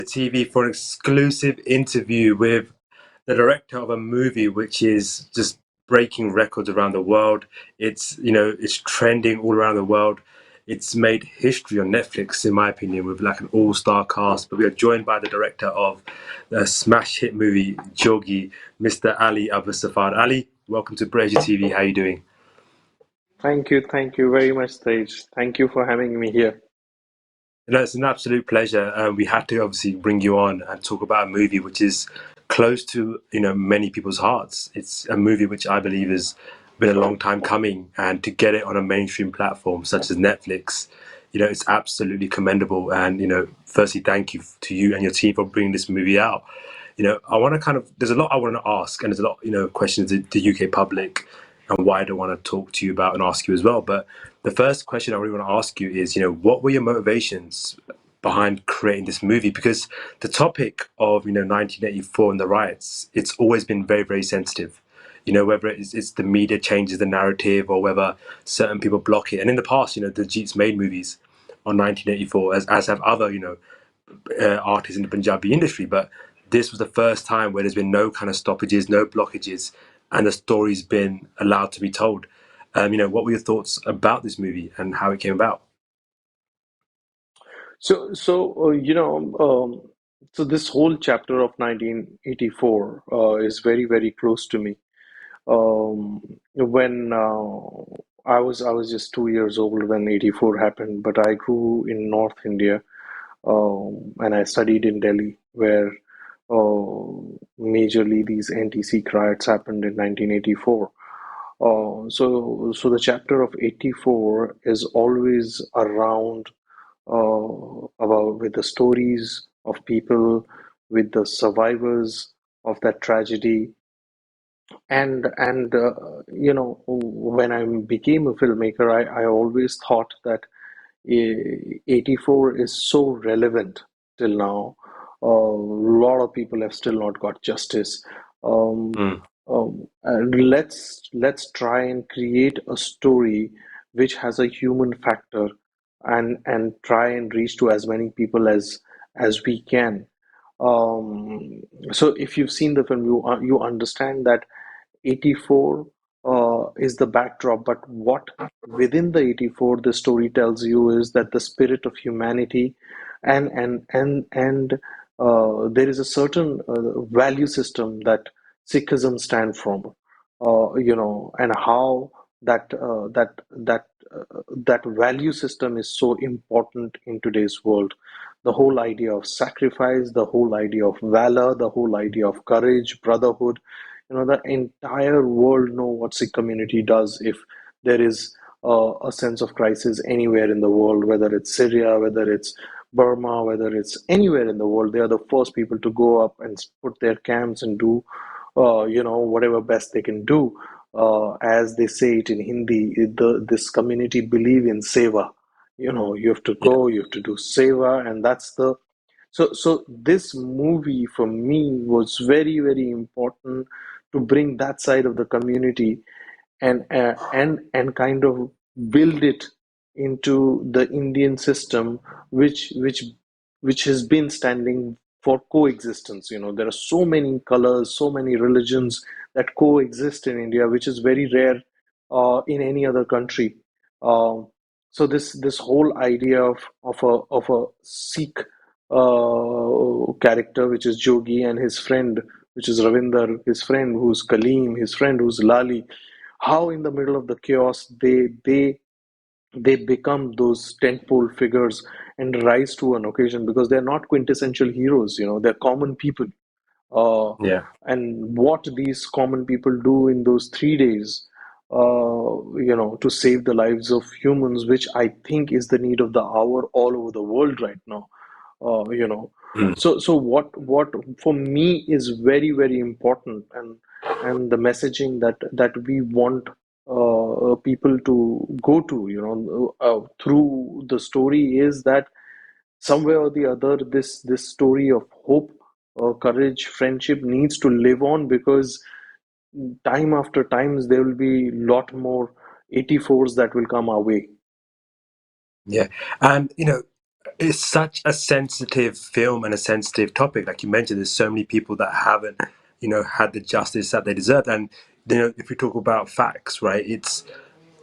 TV for an exclusive interview with the director of a movie which is just breaking records around the world. It's trending all around the world. It's made history on Netflix, in my opinion, with like an all-star cast. But we are joined by the director of the smash hit movie Jogi, Mr. Ali Abbas Zafar. Ali, welcome to Brit Asia TV. How are you doing? Thank you very much, Stage. Thank you for having me here. No, it's an absolute pleasure. We had to obviously bring you on and talk about a movie which is close to many people's hearts. It's a movie which I believe has been a long time coming, and to get it on a mainstream platform such as Netflix, it's absolutely commendable. And firstly, thank you to you and your team for bringing this movie out. I want to there's a lot I want to ask, and there's a lot questions the UK public and why I don't want to talk to you about and ask you as well. But the first question I really want to ask you is, what were your motivations behind creating this movie? Because the topic of 1984 and the riots, it's always been very, very sensitive. Whether it's the media changes the narrative or whether certain people block it. And in the past, the Jeets made movies on 1984, as have other artists in the Punjabi industry. But this was the first time where there's been no kind of stoppages, no blockages, and the story's been allowed to be told. What were your thoughts about this movie and how it came about? So this whole chapter of 1984 is very, very close to me. When I was just 2 years old when 84 happened, but I grew in North India, and I studied in Delhi, where majorly these anti-Sikh riots happened in 1984. So the chapter of 84 is always around about with the stories of people, with the survivors of that tragedy, when I became a filmmaker, I always thought that 84 is so relevant till now. A lot of people have still not got justice. Um, Mm. and let's try and create a story which has a human factor, and try and reach to as many people as we can. Um, so if you've seen the film, you understand that 84 is the backdrop, but what within the 84 the story tells you is that the spirit of humanity, and there is a certain value system that Sikhism stand from, and how that value system is so important in today's world. The whole idea of sacrifice, the whole idea of valor, the whole idea of courage, brotherhood. The entire world know what Sikh community does if there is a sense of crisis anywhere in the world, whether it's Syria, whether it's Burma, whether it's anywhere in the world. They are the first people to go up and put their camps and do, whatever best they can do. As they say it in Hindi, this community believe in seva. You have to Yeah. go, you have to do seva, and that's the so this movie for me was very, very important to bring that side of the community, and kind of build it into the Indian system, which has been standing for coexistence. There are so many colors, so many religions that coexist in India, which is very rare in any other country. Um, so this whole idea of a Sikh character, which is Jogi, and his friend, which is Ravinder, his friend who's Kaleem, his friend who's Lali, how in the middle of the chaos they become those tentpole figures and rise to an occasion, because they're not quintessential heroes. They're common people. uh, Yeah. and what these common people do in those 3 days, to save the lives of humans, which I think is the need of the hour all over the world right now. uh, you know Mm. so what for me is very, very important, and the messaging that we want people to go to, through the story, is that somewhere or the other, this story of hope, courage, friendship needs to live on, because time after times there will be lot more 84s that will come our way. Yeah. And it's such a sensitive film and a sensitive topic. Like you mentioned, there's so many people that haven't, had the justice that they deserve. And if we talk about facts, right, it's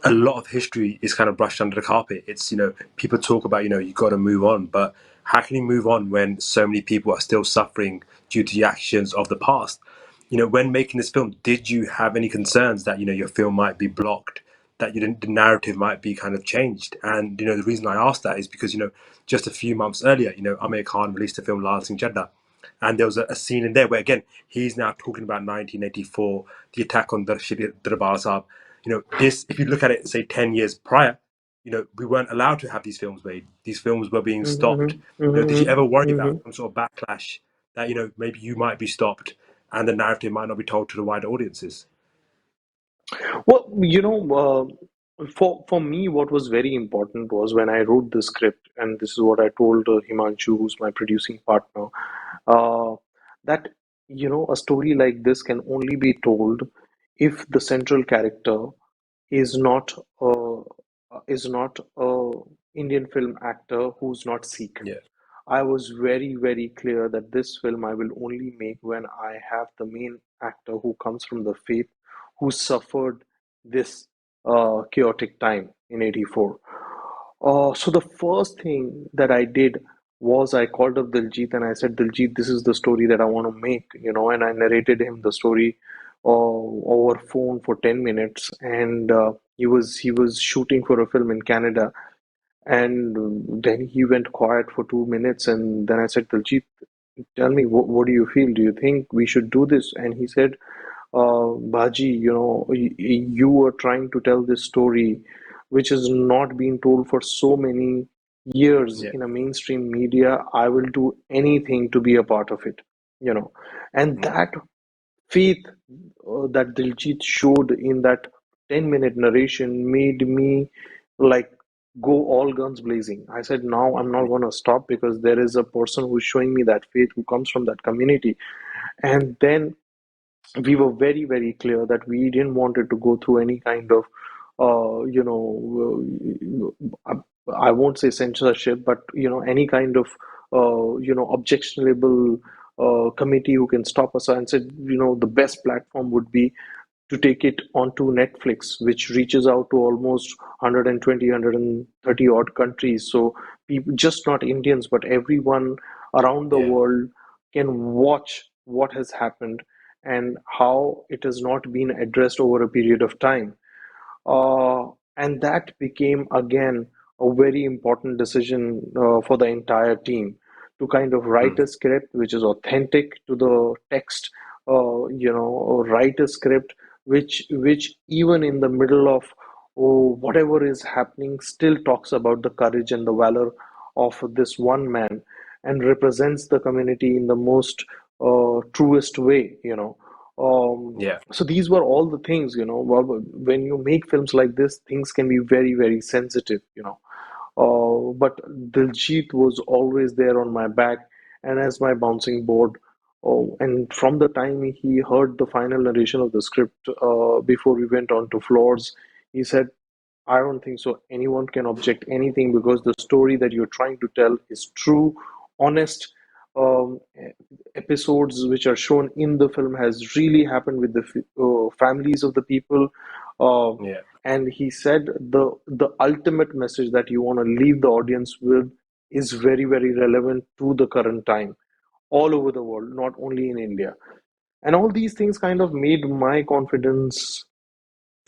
a lot of history is kind of brushed under the carpet. It's people talk about you got to move on, but how can you move on when so many people are still suffering due to the actions of the past? When making this film, did you have any concerns that your film might be blocked, that the narrative might be kind of changed? And the reason I asked that is because just a few months earlier, Amir Khan released the film Lal Singh Chaddha, and there was a scene in there where again he's now talking about 1984, the attack on Darbar Sahib. This, if you look at it, say 10 years prior, we weren't allowed to have these films made. These films were being stopped. Mhm, Did you mhm, ever worry about mhm. some sort of backlash that maybe you might be stopped and the narrative might not be told to the wider audiences? Well, for me, what was very important was when I wrote the script, and this is what I told Himanshu, who's my producing partner, uh, that a story like this can only be told if the central character is not uh, a Indian film actor who's not Sikh. Yeah, I was very, very clear that this film I will only make when I have the main actor who comes from the faith, who suffered this chaotic time in '84. So the first thing that I did was I called up Diljit and I said, Diljit, this is the story that I want to make, and I narrated him the story over phone for 10 minutes. And he was shooting for a film in Canada, and then he went quiet for 2 minutes, and then I said, Diljit, tell me, what do you feel? Do you think we should do this? And he said, Baji, you were trying to tell this story which has not been told for so many years yeah, in a mainstream media. I will do anything to be a part of it, you know. And yeah, that faith that Diljit showed in that 10-minute narration made me like go all guns blazing. I said, now I'm not going to stop because there is a person who's showing me that faith who comes from that community. And then we were very, very clear that we didn't want it to go through any kind of, I won't say censorship, but any kind of, objectionable committee who can stop us. And said, the best platform would be to take it onto Netflix, which reaches out to almost 120, odd countries. So people, just not Indians, but everyone around the yeah, world can watch what has happened and how it has not been addressed over a period of time. And that became again a very important decision for the entire team to kind of write mm, a script which is authentic to the text, or write a script which even in the middle of whatever is happening still talks about the courage and the valor of this one man and represents the community in the most truest way. yeah. So these were all the things, when you make films like this, things can be very, very sensitive. But Diljit was always there on my back and as my bouncing board. Oh, and from the time he heard the final narration of the script, before we went on to floors, he said, I don't think so. Anyone can object anything because the story that you're trying to tell is true, honest. Um, Episodes which are shown in the film has really happened with the families of the people. Uh, Yeah. and he said the ultimate message that you want to leave the audience with is very, very relevant to the current time, all over the world, not only in India. And all these things kind of made my confidence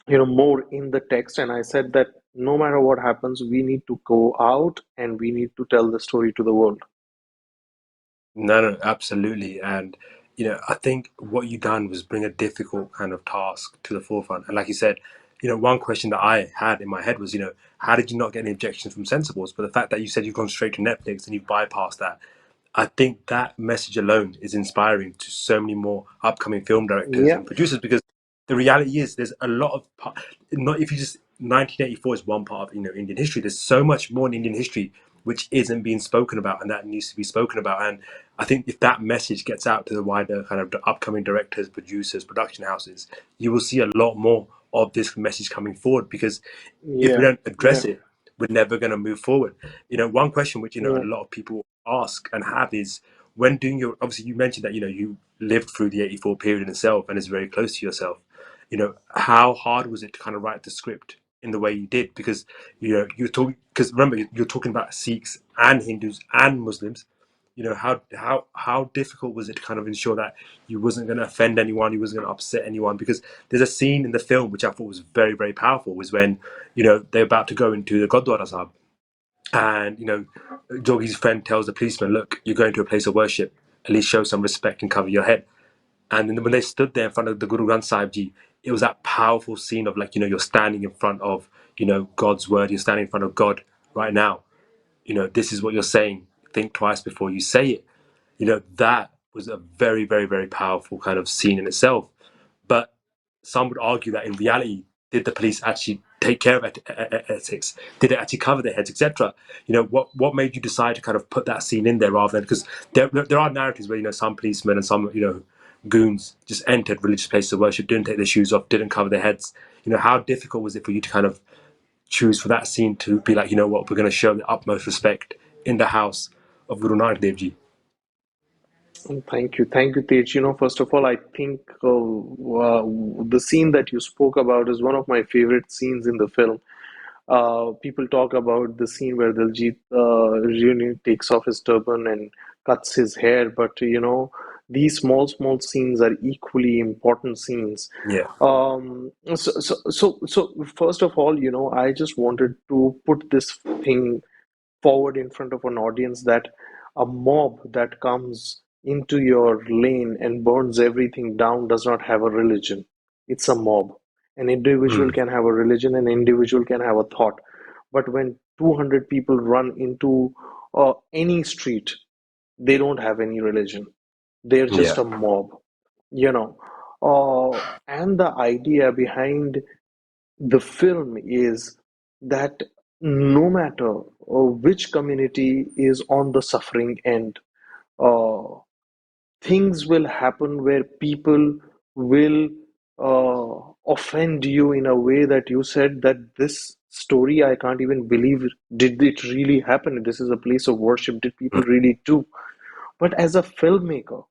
more in the text, and I said that no matter what happens we need to go out and we need to tell the story to the world. No, no, absolutely. And, I think what you done was bring a difficult kind of task to the forefront. And like you said, one question that I had in my head was, how did you not get any objections from sensibles? But the fact that you said you've gone straight to Netflix and you bypassed that, I think that message alone is inspiring to so many more upcoming film directors Yeah, and producers, because the reality is there's a lot of not, if you just 1984 is one part of Indian history. There's so much more in Indian history which isn't being spoken about and that needs to be spoken about. And I think if that message gets out to the wider kind of the upcoming directors, producers, production houses, you will see a lot more of this message coming forward, because if we yeah, don't yeah. address it, we're never going to move forward. One question which a Yeah. lot of people ask and have is, when doing your, obviously you mentioned that you lived through the 84 period in itself and is very close to yourself. How hard was it to kind of write the script in the way you did? Because you're talking, because remember, you're talking about Sikhs and Hindus and Muslims. How difficult was it to kind of ensure that you wasn't going to offend anyone, you wasn't going to upset anyone? Because there's a scene in the film which I thought was very, very powerful, was when they're about to go into the Gurdwara Sahib, and Jogi's friend tells the policeman, look, you're going to a place of worship, at least show some respect and cover your head. And then when they stood there in front of the Guru Granth Sahib Ji, it was that powerful scene of, like, you're standing in front of God's word, you're standing in front of God right now. This is what you're saying, think twice before you say it. That was a very, very, very powerful kind of scene in itself. But some would argue that in reality, did the police actually take care of ethics? Did it actually cover their heads, etc.? What made you decide to kind of put that scene in there, rather than, because there are narratives where some policemen and some goons just entered religious places of worship, didn't take their shoes off, didn't cover their heads. How difficult was it for you to kind of choose for that scene to be like, what, we're going to show the utmost respect in the house of Guru Nanak Dev Ji? Thank you, Tej. First of all, I think the scene that you spoke about is one of my favorite scenes in the film. People talk about the scene where Diljit really takes off his turban and cuts his hair, but these small scenes are equally important scenes. Yeah, So first of all, I just wanted to put this thing forward in front of an audience, that a mob that comes into your lane and burns everything down does not have a religion. It's a mob. An individual mm, can have a religion, an individual can have a thought. But when 200 people run into any street, they don't have any religion. They're just yeah, a mob, you know. And the idea behind the film is that no matter which community is on the suffering end, uh, things will happen where people will offend you in a way that you said that this story, I can't even believe, did it really happen? This is a place of worship. Did people really do? But as a filmmaker,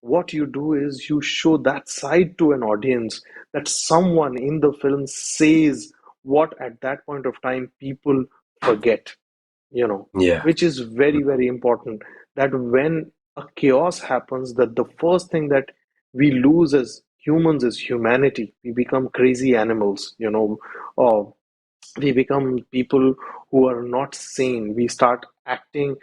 what you do is you show that side to an audience, that someone in the film says what at that point of time people forget, you know, yeah, which is very, very important. That when a chaos happens, that the first thing that we lose as humans is humanity. We become crazy animals, or we become people who are not sane. We start acting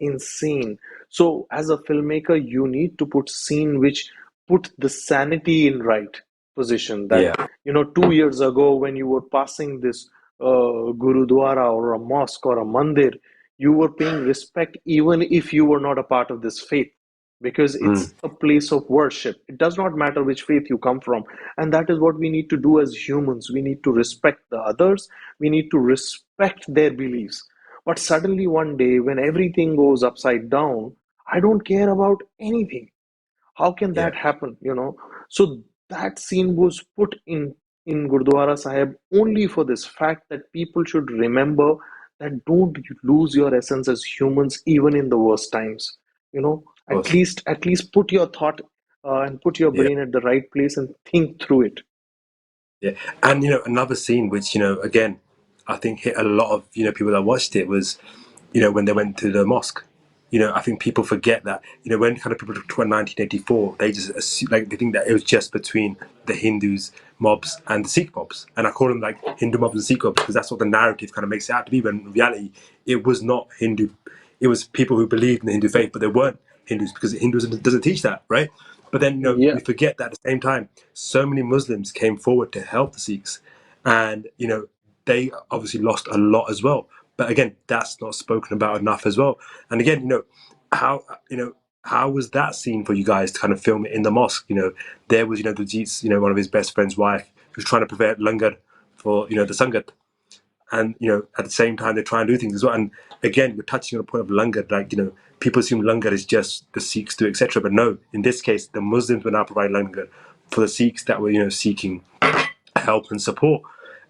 insane. So as a filmmaker, you need to put scene which put the sanity in right position. That yeah, 2 years ago, when you were passing this gurudwara or a mosque or a mandir, you were paying respect even if you were not a part of this faith, because mm, it's a place of worship. It does not matter which faith you come from. And that is what we need to do as humans. We need to respect the others, we need to respect their beliefs. But suddenly one day, when everything goes upside down, I don't care about anything. How can yeah, that happen? So that scene was put in Gurdwara Sahib only for this fact, that people should remember that don't lose your essence as humans even in the worst times. of course. At least put your thought and put your Yeah, brain at the right place and think through it. yeah. And another scene which again, I think hit a lot of people that watched it was when they went to the mosque. I think people forget that when kind of people talk about 1984, they just assume, like, they think that it was just between the Hindus mobs and the Sikh mobs, and I call them like Hindu mobs and Sikh mobs because that's what the narrative kind of makes it out to be. But in reality, it was not Hindu. It was people who believed in the Hindu faith, but they weren't Hindus, because Hinduism doesn't teach that, right? But then Yeah. we forget that at the same time, so many Muslims came forward to help the Sikhs, and they obviously lost a lot as well. But again, that's not spoken about enough as well. And again, how how was that scene for you guys to kind of film it in the mosque? There was the Jeet's one of his best friend's wife who's trying to prevent langar for the sangat, and at the same time they try and do things as well. And again, you're touching on a point of langar, like people assume langar is just the Sikhs do, etc. But no, in this case, the Muslims were now providing langar for the Sikhs that were seeking help and support.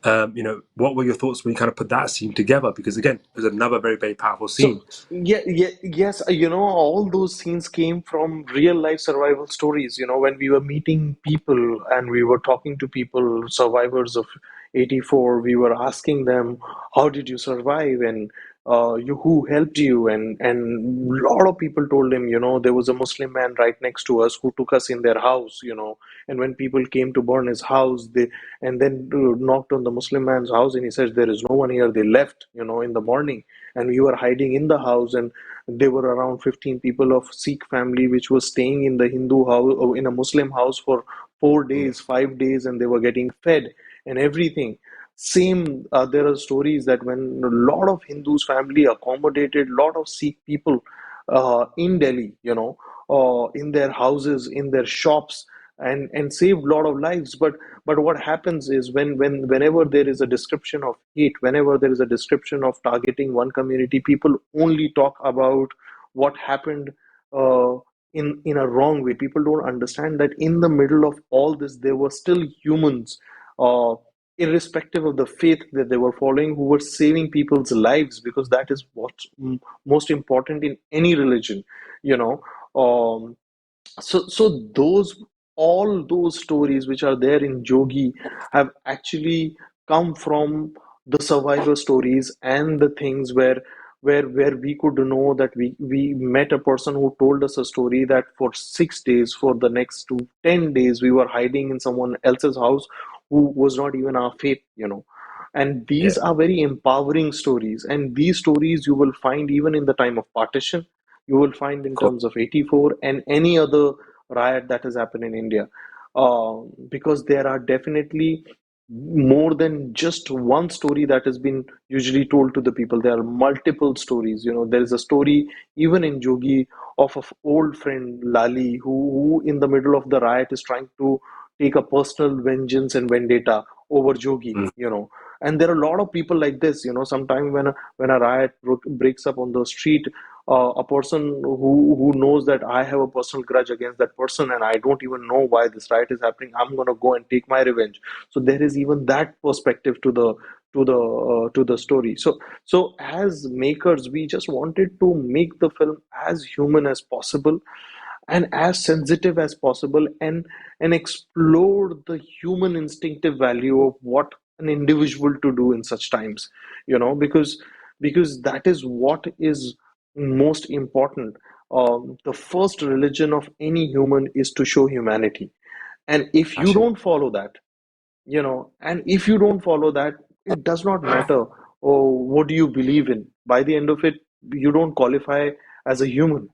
What were your thoughts when you kind of put that scene together? Because again, it was another very, very powerful So scene. yeah, yeah, yes, all those scenes came from real life survival stories. When we were meeting people and we were talking to people, survivors of 84, we were asking them, how did you survive? And who helped you? And a lot of people told him, there was a Muslim man right next to us who took us in their house, and when people came to burn his house, they and then knocked on the Muslim man's house, and he says, there is no one here. They left, in the morning, and we were hiding in the house, and there were around 15 people of Sikh family which was staying in the Hindu house or in a Muslim house for 4 days, 5 days, and they were getting fed and everything. Same, there are stories that when a lot of Hindus family accommodated a lot of Sikh people in Delhi, in their houses, in their shops, and saved a lot of lives. But what happens is whenever there is a description of hate, whenever there is a description of targeting one community, people only talk about what happened uh, in a wrong way. People don't understand that in the middle of all this, there were still humans, uh, irrespective of the faith that they were following, who were saving people's lives, because that is what's most important in any religion, you know. Um, so those all those stories which are there in Jogi have actually come from the survivor stories and the things where we could know that we met a person who told us a story that for 6 days, for the next 10 days, we were hiding in someone else's house who was not even our faith. And Yeah, these are very empowering stories, and these stories you will find even in the time of partition, you will find of in course. terms of 84 and any other riot that has happened in India. Because there are definitely more than just one story that has been usually told to the people. There are multiple stories. There is a story even in Jogi of an old friend, Lali, who in the middle of the riot is trying to take a personal vengeance and vendetta over Jogi. Mm, And there are a lot of people like this. Sometimes when a riot breaks up on the street, a person who knows that I have a personal grudge against that person and I don't even know why this riot is happening, I'm going to go and take my revenge. So there is even that perspective to the story. So as makers, we just wanted to make the film as human as possible and as sensitive as possible, and explore the human instinctive value of what an individual to do in such times, because that is what is most important. The first religion of any human is to show humanity, and if you actually, don't follow that, and if you don't follow that, it does not matter, what do you believe in. By the end of it, you don't qualify as a human.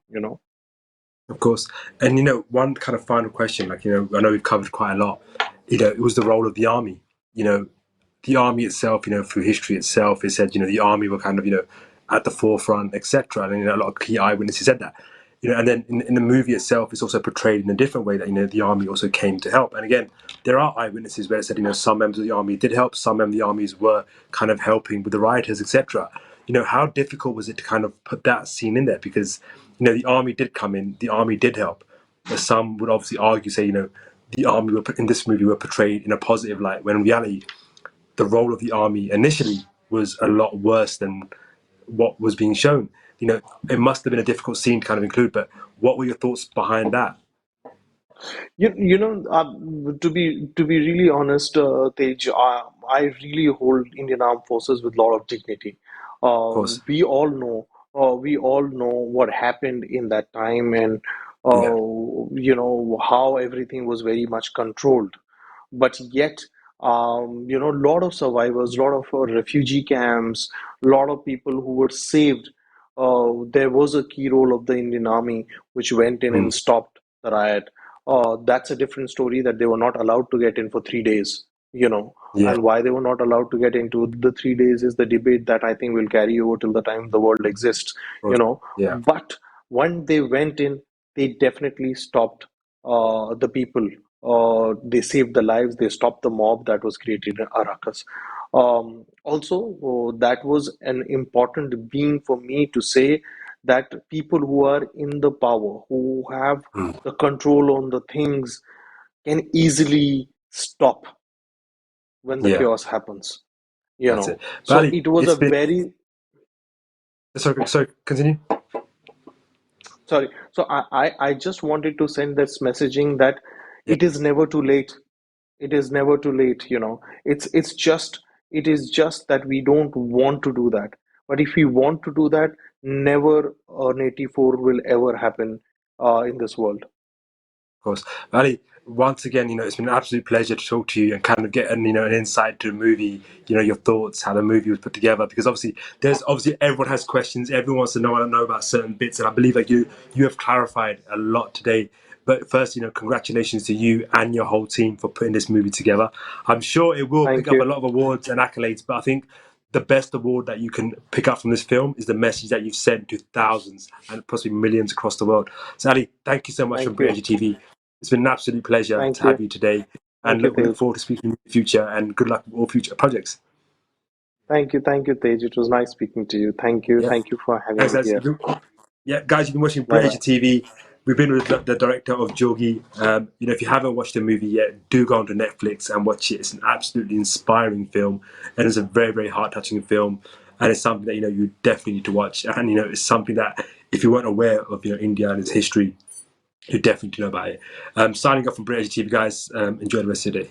of course. And one kind of final question, like I know we've covered quite a lot. It was the role of the army. You know, the army itself, through history itself, it said, the army were kind of, at the forefront, etc. And a lot of key eyewitnesses said that. And then in the movie itself, it's also portrayed in a different way that the army also came to help. And again, there are eyewitnesses where it said some members of the army did help, some members of the armies were kind of helping with the rioters, etc. How difficult was it to kind of put that scene in there? Because the army did come in, the army did help, but some would obviously argue, say, the army were in this movie were portrayed in a positive light, when in reality the role of the army initially was a lot worse than what was being shown. It must have been a difficult scene to kind of include, but what were your thoughts behind that? To be really honest, Tej, I really hold Indian Armed Forces with a lot of dignity. Of course. We all know what happened in that time, and Yeah. how everything was very much controlled. But yet, a lot of survivors, a lot of refugee camps, a lot of people who were saved. There was a key role of the Indian Army, which went in Mm. and stopped the riot. That's a different story, that they were not allowed to get in for 3 days, Yeah. and why they were not allowed to get into the 3 days is the debate that I think will carry over till the time the world exists, Of course. Yeah. but when they went in, they definitely stopped the people. They saved the lives, they stopped the mob that was created in Arakas. Also, that was an important being for me to say that people who are in the power, who have Mm. the control on the things, can easily stop when the Yeah, chaos happens, you that's it. know. But So Ali, it was it's a been very, sorry. Continue. sorry. So I just wanted to send this messaging that Yeah, it is never too late. It is never too late, you know. It is just that we don't want to do that. But if we want to do that, never an 84 will ever happen in this world. of course. Ali, once again, it's been an absolute pleasure to talk to you and kind of get an insight to the movie, your thoughts, how the movie was put together. Because obviously everyone has questions, everyone wants to know about certain bits, and I believe that you have clarified a lot today. But first, congratulations to you and your whole team for putting this movie together. I'm sure it will pick Thank up a you. lot of awards and accolades, but I think the best award that you can pick up from this film is the message that you've sent to thousands and possibly millions across the world. So, Ali, thank you so much from Thank Brit you. Asia TV. It's been an absolute pleasure to Thank have you. you today. And Thank you, look, we look Tej. forward to speaking in the future, and good luck with all future projects. Thank you. Thank you, Tej. It was nice speaking to you. Thank you. Yeah. Thank you for having Thanks, me guys. here. Yeah, guys, you've been watching Bye Brit Asia bye. TV. We've been with the director of Jogi. If you haven't watched the movie yet, do go onto Netflix and watch it. It's an absolutely inspiring film, and it's a very, very heart-touching film. And it's something that you definitely need to watch. And it's something that if you weren't aware of India and its history, you definitely know about it. Signing off from Brit Asia TV, guys. Enjoy the rest of your day.